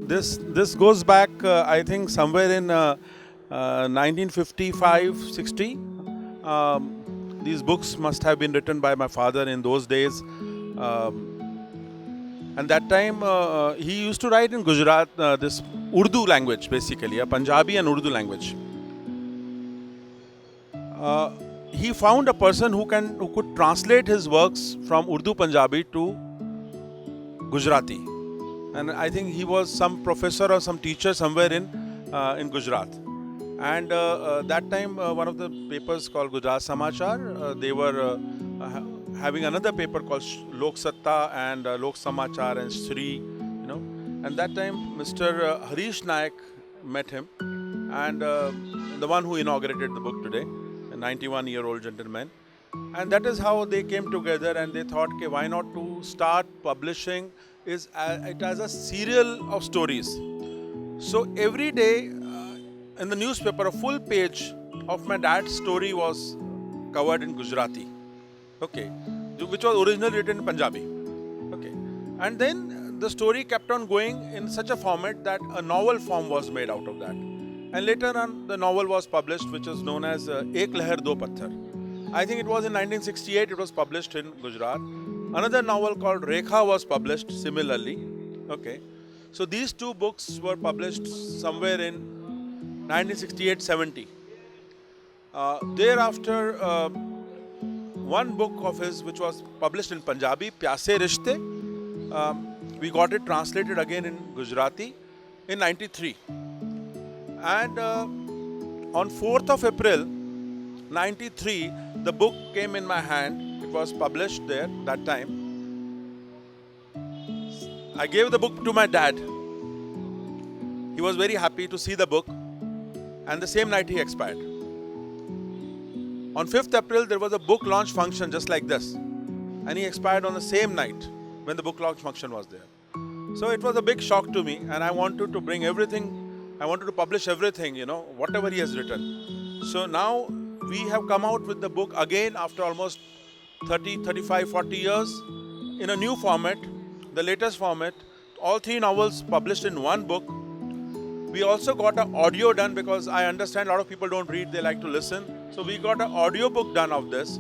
This goes back, I think, somewhere in 1955-60. These books must have been written by my father in those days. And that time he used to write in Gujarat, this Urdu language, basically, a Punjabi and Urdu language. He found a person who could translate his works from Urdu Punjabi to Gujarati, and I think he was some professor or some teacher somewhere in Gujarat. And that time, one of the papers called Gujarat Samachar, they were having another paper called Lok Satta and Lok Samachar and Sri, And that time, Mr. Harish Naik met him, and the one who inaugurated the book today, a 91-year-old gentleman. And that is how they came together, and they thought, okay, why not to start publishing it as a serial of stories. So every day in the newspaper, a full page of my dad's story was covered in Gujarati, okay, which was originally written in Punjabi, okay. And then the story kept on going in such a format that a novel form was made out of that. And later on, the novel was published, which is known as Ek Leher Do Patthar. I think it was in 1968, it was published in Gujarat. Another novel called Rekha was published similarly, okay. So these two books were published somewhere in 1968-70. Thereafter, one book of his, which was published in Punjabi, Pyase Rishte, we got it translated again in Gujarati in 93. And on 4th of April 93, the book came in my hand. It was published there that time. I gave the book to my dad. He was very happy to see the book, and the same night he expired. On 5th April, there was a book launch function just like this, and he expired on the same night when the book launch function was there. So it was a big shock to me, and I wanted to bring everything, I wanted to publish everything, whatever he has written. So now we have come out with the book again after almost 30, 35, 40 years in a new format, the latest format, all 3 novels published in one book. We also got an audio done, because I understand a lot of people don't read, they like to listen. So we got an audio book done of this.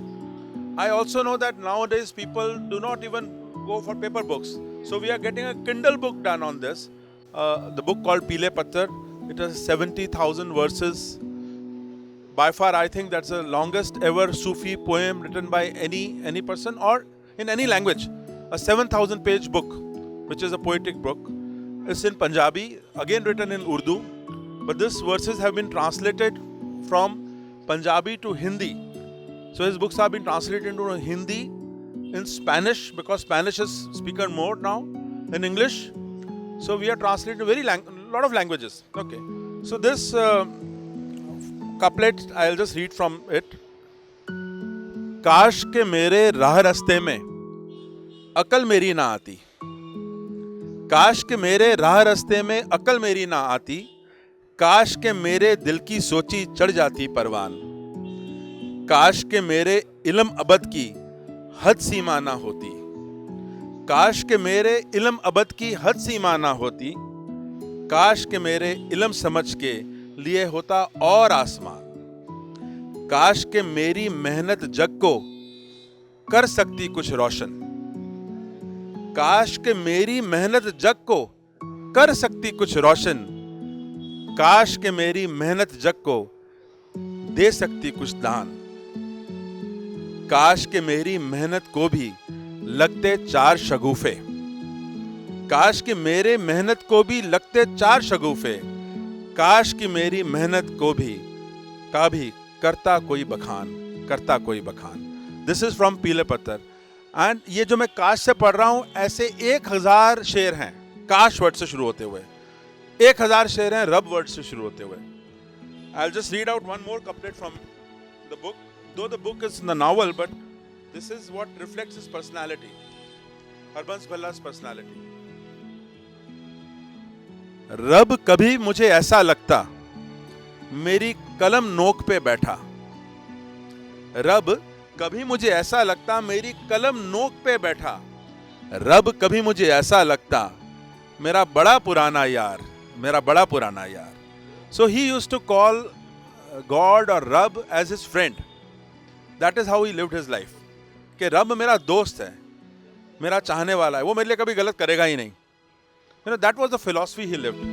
I also know that nowadays people do not even go for paper books. So we are getting a Kindle book done on this. The book called Pile Patthar. It has 70,000 verses. By far, I think that's the longest ever Sufi poem written by any person or in any language. A 7,000 page book, which is a poetic book. It's in Punjabi, again written in Urdu. But these verses have been translated from Punjabi to Hindi. So his books have been translated into Hindi, in Spanish, because Spanish is spoken more now, in English. So we are translating a lot of languages. Okay. So this couplet, I'll just read from it. काश के मेरे राह रास्ते में अकल मेरी ना आती, काश के मेरे राह रास्ते में अकल मेरी ना आती, काश के मेरे दिल की सोची चढ़ जाती परवान, काश के मेरे इल्म अबद की हद सीमा ना होती, काश के मेरे इल्म अबद की हद सीमा ना होती, काश के मेरे इल्म समझ के लिए होता और आसमान, काश के मेरी मेहनत जग को कर सकती कुछ रोशन, काश के मेरी मेहनत जग को कर सकती कुछ रोशन, काश के मेरी मेहनत जग को दे सकती कुछ दान, काश के मेरी मेहनत को भी लगते 4 शगुफे, काश कि मेरे मेहनत को भी लगते 4 शगुफे, काश कि मेरी मेहनत को भी करता कोई बखान. दिस इज फ्रॉम पीले पत्थर. एंड ये जो मैं काश से पढ़ रहा हूं, ऐसे 1000 शेर हैं काश वर्ड से शुरू होते हुए, 1000 शेर हैं रब वर्ड से शुरू होते हुए. I will just read out one more couplet from the book. Though the book is in the novel, but this is what reflects his personality, Harbans Bhalla's personality. रब कभी मुझे ऐसा लगता मेरी कलम नोक पे बैठा, रब कभी मुझे ऐसा लगता मेरी कलम नोक पे बैठा, रब कभी मुझे ऐसा लगता मेरा बड़ा पुराना यार, मेरा बड़ा पुराना यार. So he used to call God or Rab as his friend. That is how he lived his life. कि रब मेरा दोस्त है, मेरा चाहने वाला है, वो मेरे लिए कभी गलत करेगा ही नहीं. You know, that was the philosophy he lived.